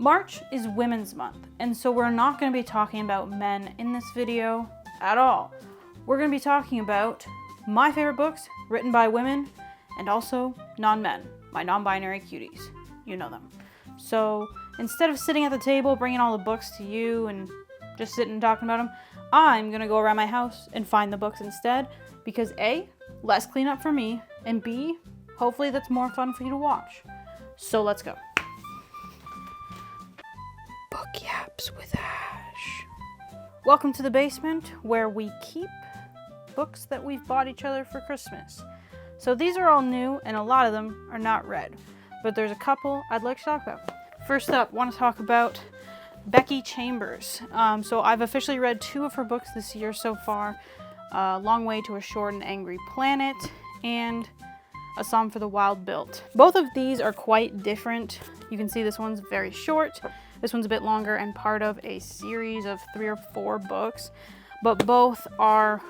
March is Women's Month, and so we're not going to be talking about men in this video at all. We're going to be talking about my favorite books written by women and also non-men, my non-binary cuties. You know them. So instead of sitting at the table bringing all the books to you and just sitting and talking about them, I'm going to go around my house and find the books instead because A, less cleanup for me, and B, hopefully that's more fun for you to watch. So let's go. Book Yaps with Ash. Welcome to the basement where we keep books that we've bought each other for Christmas. So these are all new and a lot of them are not read, but there's a couple I'd like to talk about. First up, I want to talk about Becky Chambers. So I've officially read 2 of her books this year so far. Long Way to a Short and Angry Planet and A Song for the Wild Built. Both of these are quite different. You can see this one's very short. This one's a bit longer and part of a series of 3 or 4 books, but both are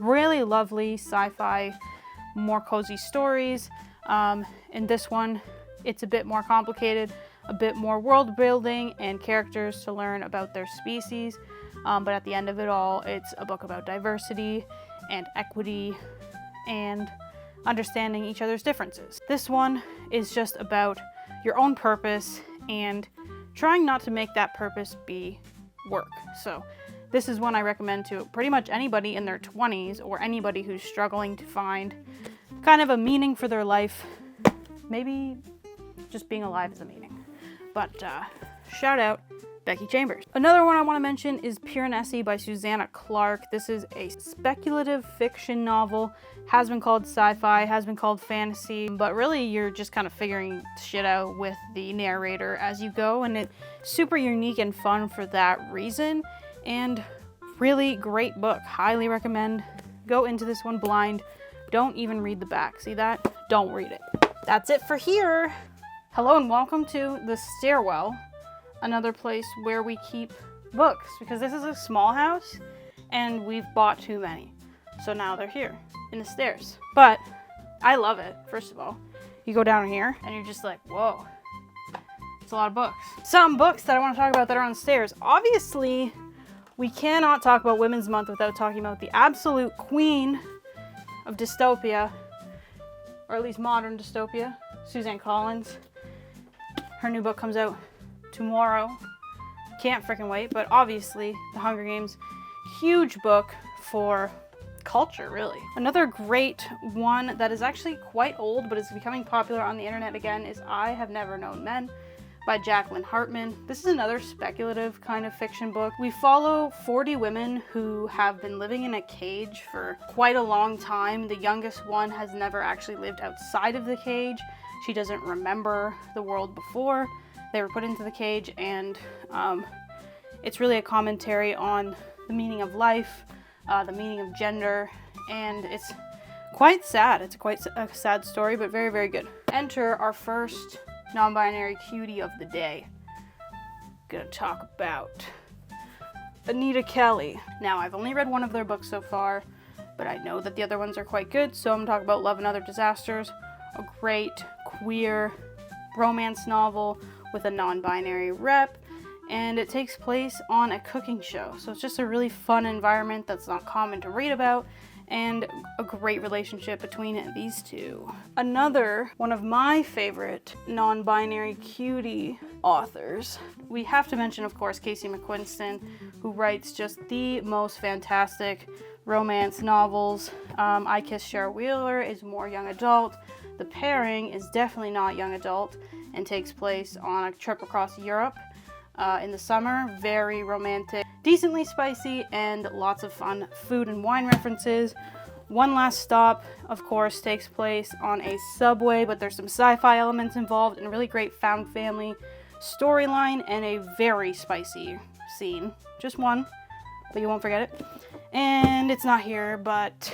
really lovely sci-fi, more cozy stories. In this one, it's a bit more complicated, a bit more world building and characters to learn about their species. But at the end of it all, it's a book about diversity and equity and understanding each other's differences. This one is just about your own purpose and trying not to make that purpose be work. So this is one I recommend to pretty much anybody in their 20s or anybody who's struggling to find kind of a meaning for their life. Maybe just being alive is a meaning. But shout out Becky Chambers. Another one I want to mention is Piranesi by Susanna Clarke. This is a speculative fiction novel. Has been called sci-fi, has been called fantasy, but really you're just kind of figuring shit out with the narrator as you go, and it's super unique and fun for that reason, and really great book. Highly recommend. Go into this one blind. Don't even read the back. See that? Don't read it. That's it for here. Hello and welcome to the stairwell. Another place where we keep books because this is a small house and we've bought too many. So now they're here in the stairs. But I love it, first of all. You go down here and you're just like, whoa, it's a lot of books. Some books that I want to talk about that are on the stairs. Obviously, we cannot talk about Women's Month without talking about the absolute queen of dystopia, or at least modern dystopia, Suzanne Collins. Her new book comes out tomorrow. Can't freaking wait, but obviously The Hunger Games, huge book for culture, really. Another great one that is actually quite old but is becoming popular on the internet again is I Have Never Known Men by Jacqueline Hartman. This is another speculative kind of fiction book. We follow 40 women who have been living in a cage for quite a long time. The youngest one has never actually lived outside of the cage. She doesn't remember the world before they were put into the cage, and it's really a commentary on the meaning of life, the meaning of gender, and it's quite sad. It's quite a sad story, but very, very good. Enter our first non-binary cutie of the day. Gonna talk about Anita Kelly. Now, I've only read one of their books so far, but I know that the other ones are quite good, so I'm gonna talk about Love and Other Disasters, a great queer romance novel with a non-binary rep, and it takes place on a cooking show. So it's just a really fun environment that's not common to read about, and a great relationship between these two. Another one of my favorite non-binary cutie authors, we have to mention, of course, Casey McQuiston, who writes just the most fantastic romance novels. I Kiss Cheryl Wheeler is more young adult. The Pairing is definitely not young adult and takes place on a trip across Europe in the summer. Very romantic, decently spicy, and lots of fun food and wine references. One Last Stop, of course, takes place on a subway, but there's some sci-fi elements involved and a really great found family storyline and a very spicy scene. Just one, but you won't forget it. And it's not here, but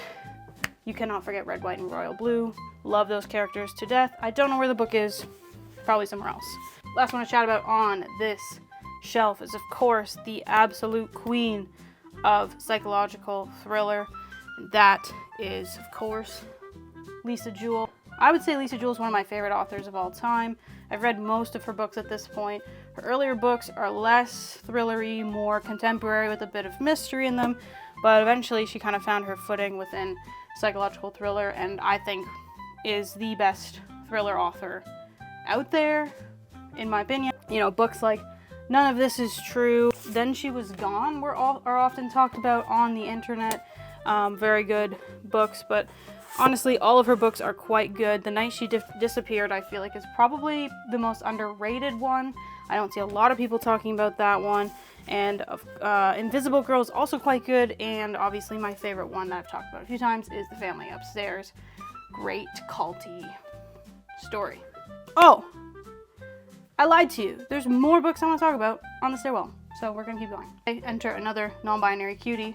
you cannot forget Red, White, and Royal Blue. Love those characters to death. I don't know where the book is. Probably somewhere else. Last one to chat about on this shelf is, of course, the absolute queen of psychological thriller. That is, of course, Lisa Jewell. I would say Lisa Jewell is one of my favorite authors of all time. I've read most of her books at this point. Her earlier books are less thrillery, more contemporary with a bit of mystery in them, but eventually she kind of found her footing within psychological thriller, and I think is the best thriller author out there, in my opinion. You know, books like None of This Is True, Then She Was Gone are often talked about on the internet. Very good books, but honestly, all of her books are quite good. The Night She Disappeared, I feel like, is probably the most underrated one. I don't see a lot of people talking about that one. And Invisible Girl is also quite good, and obviously my favorite one that I've talked about a few times is The Family Upstairs. Great culty story. Oh, I lied to you. There's more books I want to talk about on the stairwell, so we're gonna keep going. I enter another non-binary cutie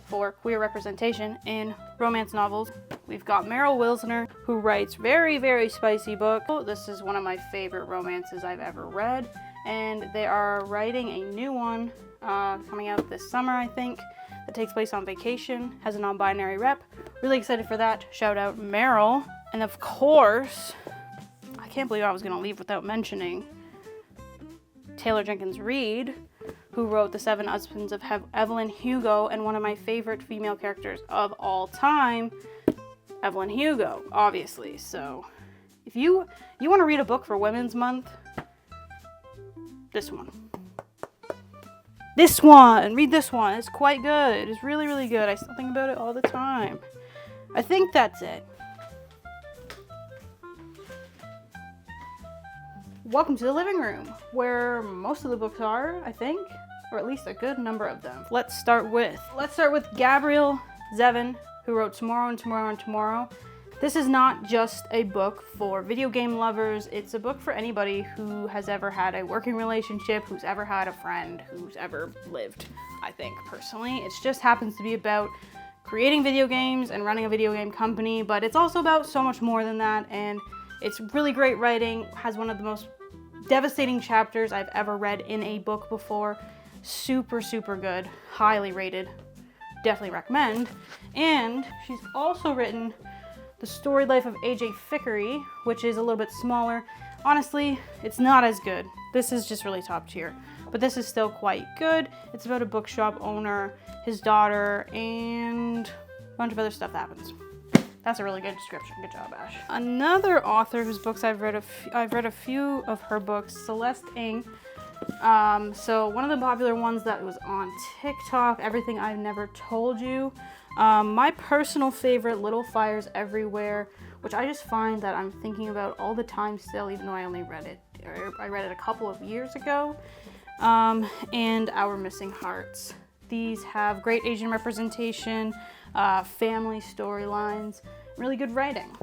for queer representation in romance novels. We've got Meryl Wilsner, who writes very, very spicy books. This is one of my favorite romances I've ever read, and they are writing a new one coming out this summer, I think, that takes place on vacation, has a non-binary rep. Really excited for that. Shout out Meryl. And of course, I can't believe I was gonna leave without mentioning Taylor Jenkins Reid, who wrote The Seven Husbands of Evelyn Hugo, and one of my favorite female characters of all time, Evelyn Hugo, obviously. So if you want to read a book for Women's Month, this one. Read this one. It's quite good. It's really, really good. I still think about it all the time. I think that's it. Welcome to the living room, where most of the books are, I think, or at least a good number of them. Let's start with Gabrielle Zevin, who wrote Tomorrow and Tomorrow and Tomorrow. This is not just a book for video game lovers. It's a book for anybody who has ever had a working relationship, who's ever had a friend, who's ever lived, I think, personally. It just happens to be about creating video games and running a video game company, but it's also about so much more than that, and it's really great writing, has one of the most devastating chapters I've ever read in a book before. Super, super good. Highly rated. Definitely recommend. And she's also written The Storied Life of A.J. Fickery, which is a little bit smaller. Honestly, it's not as good. This is just really top tier. But this is still quite good. It's about a bookshop owner, his daughter, and a bunch of other stuff that happens. That's a really good description. Good job, Ash. Another author whose books I've read a few of her books, Celeste Ng. So one of the popular ones that was on TikTok, Everything I've Never Told You. My personal favorite, Little Fires Everywhere, which I just find that I'm thinking about all the time still, even though I only read it, I read it a couple of years ago. And Our Missing Hearts. These have great Asian representation, family storylines, really good writing.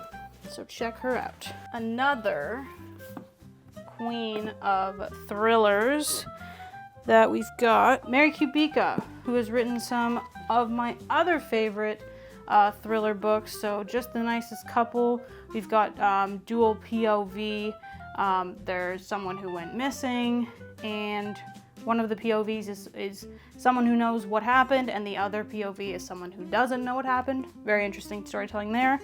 So check her out. Another queen of thrillers that we've got, Mary Kubica, who has written some of my other favorite thriller books. So Just the Nicest Couple. We've got dual POV. There's someone who went missing, and one of the POVs is someone who knows what happened, and the other POV is someone who doesn't know what happened. Very interesting storytelling there.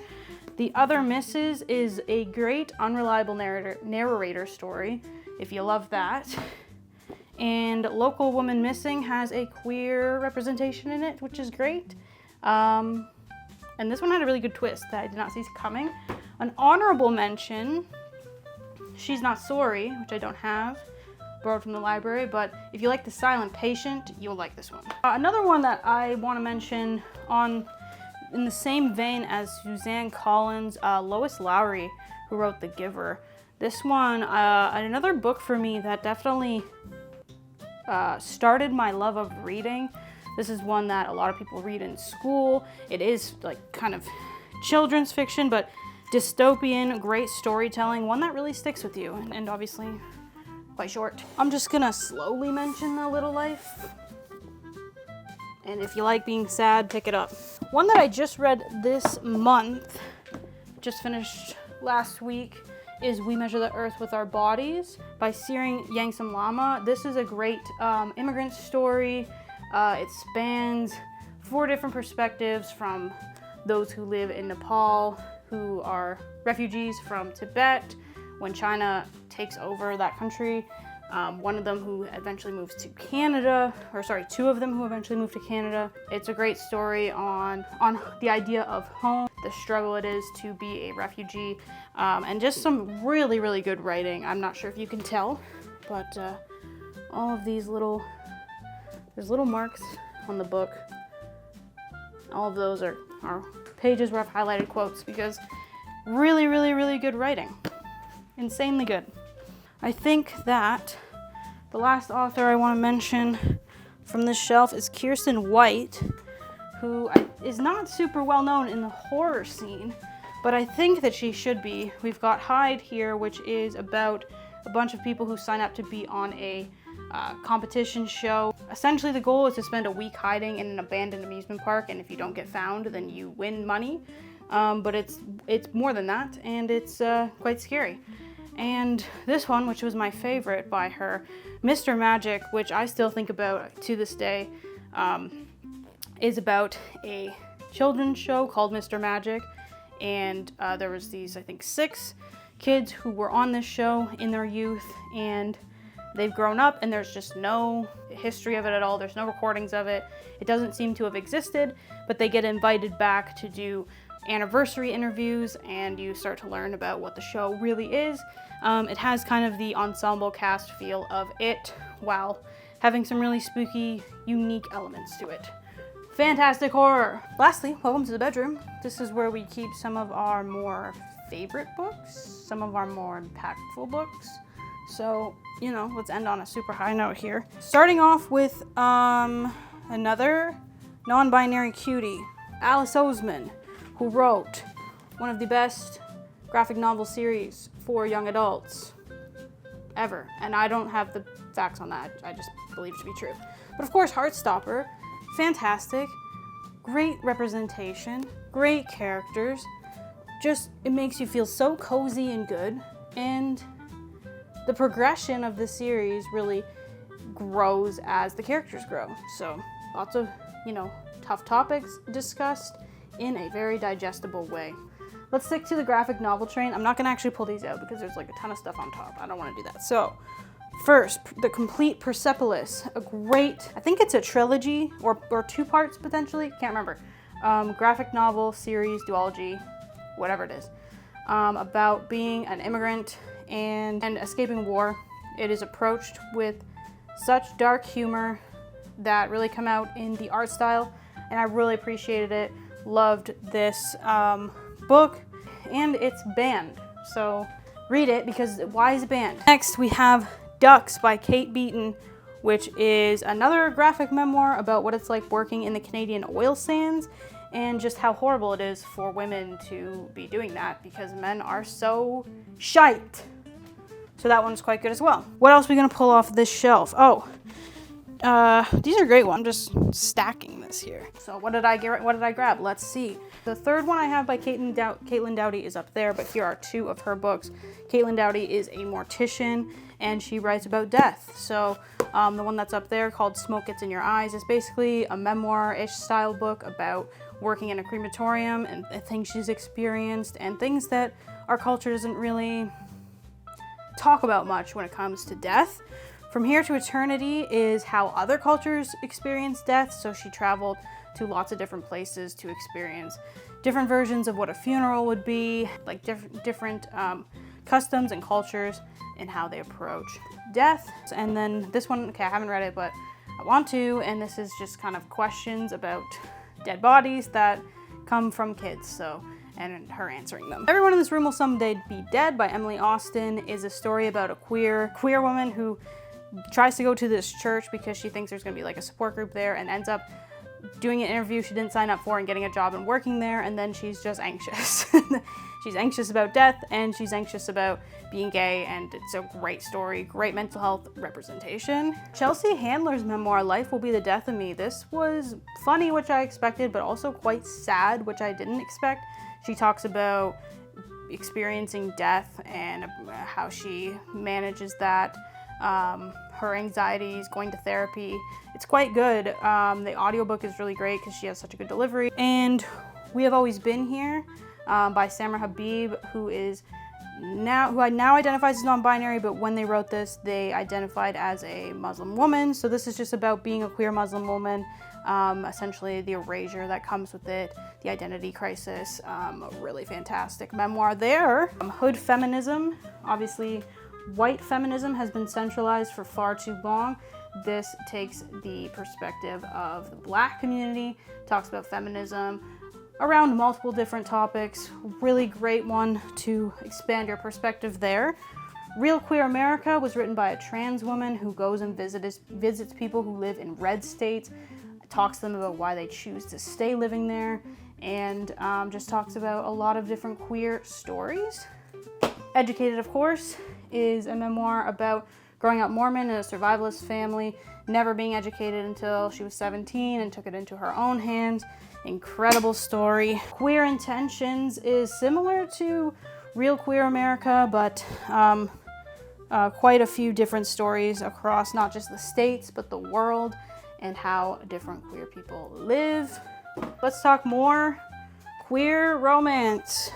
The Other Misses is a great unreliable narrator story, if you love that. And Local Woman Missing has a queer representation in it, which is great. And this one had a really good twist that I did not see coming. An honorable mention, She's Not Sorry, which I don't have, borrowed from the library, but if you like The Silent Patient, you'll like this one. Another one that I want to mention in the same vein as Suzanne Collins, Lois Lowry, who wrote The Giver. This one, another book for me that definitely started my love of reading. This is one that a lot of people read in school. It is like kind of children's fiction, but dystopian, great storytelling, one that really sticks with you, and obviously quite short. I'm just gonna slowly mention A Little Life, and if you like being sad, pick it up. One that I just read this month, just finished last week, is We Measure the Earth with Our Bodies by Tsering Yangsom Lama. This is a great immigrant story. It spans 4 different perspectives, from those who live in Nepal, who are refugees from Tibet, when China takes over that country, One of them who eventually moves to Canada, or sorry, two of them who eventually moved to Canada. It's a great story on the idea of home, the struggle it is to be a refugee, and just some really, really good writing. I'm not sure if you can tell, but all of these there's little marks on the book. All of those are pages where I've highlighted quotes because really, really, really good writing. Insanely good. I think that the last author I want to mention from this shelf is Kiersten White, who is not super well known in the horror scene, but I think that she should be. We've got Hide here, which is about a bunch of people who sign up to be on a competition show. Essentially, the goal is to spend a week hiding in an abandoned amusement park, and if you don't get found, then you win money. But it's more than that, and it's quite scary. And this one, which was my favorite by her, Mr. Magic, which I still think about to this day, is about a children's show called Mr. Magic. And there was these, I think, 6 kids who were on this show in their youth, and they've grown up and there's just no history of it at all. There's no recordings of it. It doesn't seem to have existed, but they get invited back to do anniversary interviews, and you start to learn about what the show really is. It has kind of the ensemble cast feel of it, while having some really spooky, unique elements to it. Fantastic horror! Lastly, welcome to the bedroom. This is where we keep some of our more favorite books, some of our more impactful books. So, let's end on a super high note here. Starting off with another non-binary cutie, Alice Oseman, who wrote one of the best graphic novel series for young adults ever. And I don't have the facts on that, I just believe it to be true. But of course, Heartstopper, fantastic, great representation, great characters, just, it makes you feel so cozy and good, and the progression of the series really grows as the characters grow. So lots of, tough topics discussed in a very digestible way. Let's stick to the graphic novel train. I'm not gonna actually pull these out because there's like a ton of stuff on top. I don't wanna do that. So first, The Complete Persepolis, a great, I think it's a trilogy or 2 parts potentially, can't remember. Graphic novel series, duology, whatever it is, about being an immigrant and escaping war. It is approached with such dark humor that really come out in the art style, and I really appreciated it. Loved this book, and it's banned, so read it because why is it banned? Next we have Ducks by Kate Beaton, which is another graphic memoir about what it's like working in the Canadian oil sands and just how horrible it is for women to be doing that because men are so shite. So that one's quite good as well. What else are we gonna pull off this shelf? Oh, these are great ones. I'm just stacking this here. So what did I grab? Let's see. The third one I have by Caitlin Doughty is up there, but here are 2 of her books. Caitlin Doughty is a mortician, and she writes about death. So the one that's up there called Smoke Gets in Your Eyes is basically a memoir-ish style book about working in a crematorium and things she's experienced and things that our culture doesn't really talk about much when it comes to death. From Here to Eternity is how other cultures experience death. So she traveled to lots of different places to experience different versions of what a funeral would be, like different customs and cultures and how they approach death. And then this one, okay, I haven't read it, but I want to, and this is just kind of questions about dead bodies that come from kids, so, and her answering them. Everyone in This Room Will Someday Be Dead by Emily Austin is a story about a queer woman who tries to go to this church because she thinks there's gonna be like a support group there, and ends up doing an interview she didn't sign up for and getting a job and working there, and then she's just anxious. She's anxious about death, and she's anxious about being gay, and it's a great story, great mental health representation. Chelsea Handler's memoir, Life Will Be the Death of Me. This was funny, which I expected, but also quite sad, which I didn't expect. She talks about experiencing death and how she manages that, her anxieties, going to therapy. It's quite good. The audiobook is really great because she has such a good delivery. And We Have Always Been Here by Samra Habib, who is now identifies as non-binary, but when they wrote this, they identified as a Muslim woman. So this is just about being a queer Muslim woman, essentially the erasure that comes with it, the identity crisis. A really fantastic memoir there. Hood feminism, obviously white feminism has been centralized for far too long. This takes the perspective of the Black community, talks about feminism around multiple different topics. Really great one to expand your perspective there. Real Queer America was written by a trans woman who goes and visits people who live in red states, talks to them about why they choose to stay living there, and just talks about a lot of different queer stories. Educated, of course, is a memoir about growing up Mormon in a survivalist family, never being educated until she was 17 and took it into her own hands. Incredible story. Queer Intentions is similar to Real Queer America, but quite a few different stories across not just the states, but the world and how different queer people live. Let's talk more queer romance.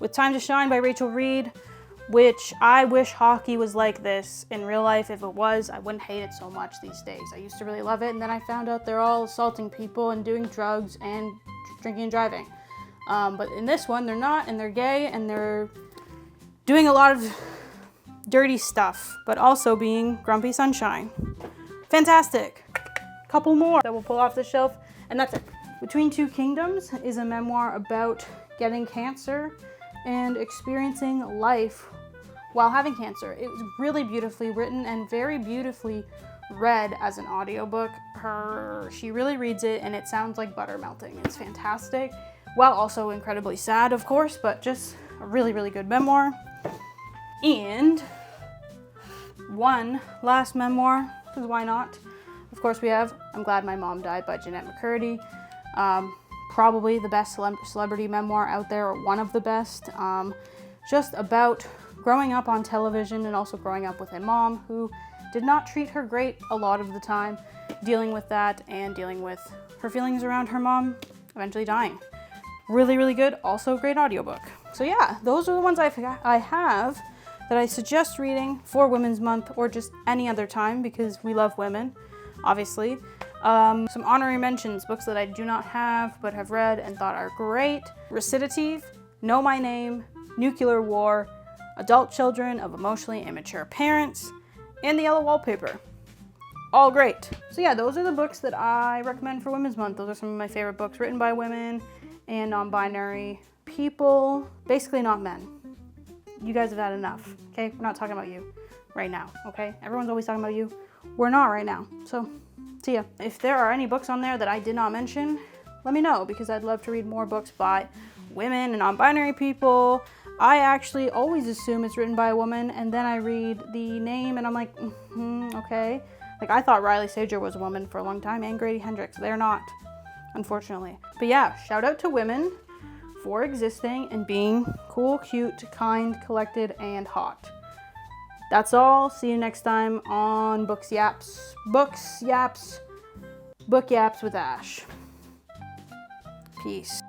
With Time to Shine by Rachel Reed, which I wish hockey was like this in real life. If it was, I wouldn't hate it so much these days. I used to really love it, and then I found out they're all assaulting people and doing drugs and drinking and driving. But in this one, they're not, and they're gay, and they're doing a lot of dirty stuff, but also being grumpy sunshine. Fantastic. Couple more that we'll pull off the shelf, and that's it. Between Two Kingdoms is a memoir about getting cancer and experiencing life while having cancer. It was really beautifully written and very beautifully read as an audiobook. She really reads it and it sounds like butter melting. It's fantastic, while also incredibly sad, of course, but just a really, really good memoir. And one last memoir, because why not? Of course we have I'm Glad My Mom Died by Jeanette McCurdy. Probably the best celebrity memoir out there, or one of the best. Just about growing up on television and also growing up with a mom who did not treat her great a lot of the time, dealing with that and dealing with her feelings around her mom eventually dying. Really, really good. Also a great audiobook. So yeah, those are the ones I have that I suggest reading for Women's Month or just any other time, because we love women, obviously. Some honorary mentions, books that I do not have but have read and thought are great. Recitative, Know My Name, Nuclear War, Adult Children of Emotionally Immature Parents, and The Yellow Wallpaper. All great. So yeah, those are the books that I recommend for Women's Month. Those are some of my favorite books written by women and non-binary people, basically not men. You guys have had enough, okay? We're not talking about you right now, okay? Everyone's always talking about you. We're not right now, so see ya. If there are any books on there that I did not mention, let me know, because I'd love to read more books by women and non-binary people. I actually always assume it's written by a woman, and then I read the name and I'm like, okay. Like, I thought Riley Sager was a woman for a long time, and Grady Hendrix. They're not, unfortunately. But yeah, shout out to women for existing and being cool, cute, kind, collected, and hot. That's all. See you next time on Book Yaps with Ash. Peace.